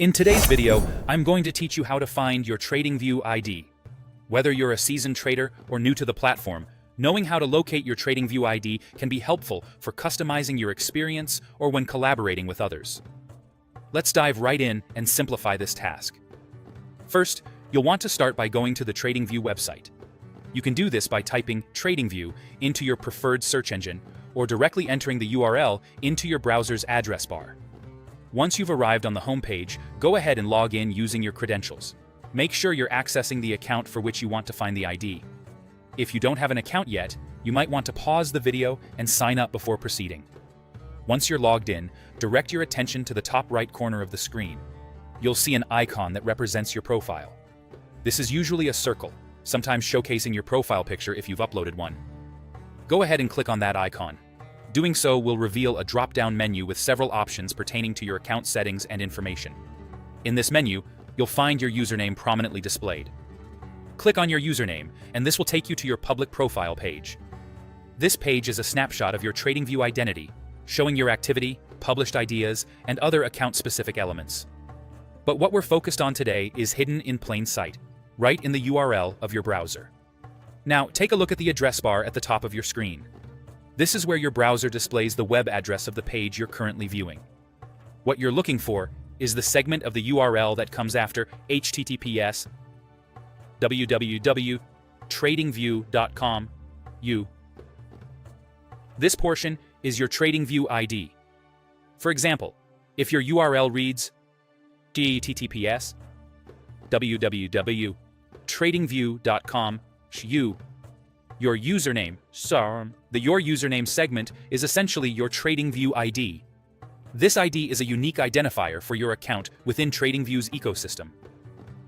In today's video, I'm going to teach you how to find your TradingView ID. Whether you're a seasoned trader or new to the platform, knowing how to locate your TradingView ID can be helpful for customizing your experience or when collaborating with others. Let's dive right in and simplify this task. First, you'll want to start by going to the TradingView website. You can do this by typing TradingView into your preferred search engine or directly entering the URL into your browser's address bar. Once you've arrived on the home page, go ahead and log in using your credentials. Make sure you're accessing the account for which you want to find the ID. If you don't have an account yet, you might want to pause the video and sign up before proceeding. Once you're logged in, direct your attention to the top right corner of the screen. You'll see an icon that represents your profile. This is usually a circle, sometimes showcasing your profile picture if you've uploaded one. Go ahead and click on that icon. Doing so will reveal a drop-down menu with several options pertaining to your account settings and information. In this menu, you'll find your username prominently displayed. Click on your username, and this will take you to your public profile page. This page is a snapshot of your TradingView identity, showing your activity, published ideas, and other account-specific elements. But what we're focused on today is hidden in plain sight, right in the URL of your browser. Now, take a look at the address bar at the top of your screen. This is where your browser displays the web address of the page you're currently viewing. What you're looking for is the segment of the URL that comes after https www.tradingview.com. This portion is your TradingView ID. For example, if your URL reads https www.tradingview.com, your username, your username segment is essentially your TradingView ID. This ID is a unique identifier for your account within TradingView's ecosystem.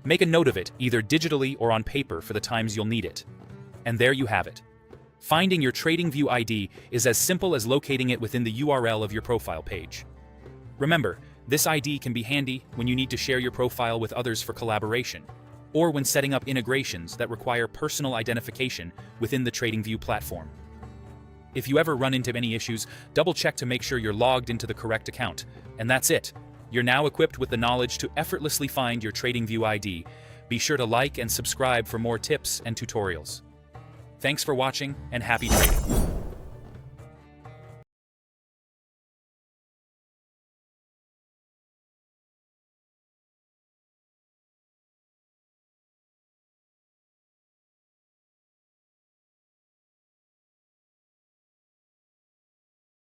Make a note of it, either digitally or on paper, for the times you'll need it. And there you have it. Finding your TradingView ID is as simple as locating it within the URL of your profile page. Remember, this ID can be handy when you need to share your profile with others for collaboration, or when setting up integrations that require personal identification within the TradingView platform. If you ever run into any issues, double-check to make sure you're logged into the correct account. And that's it. You're now equipped with the knowledge to effortlessly find your TradingView ID. Be sure to like and subscribe for more tips and tutorials. Thanks for watching, and happy trading!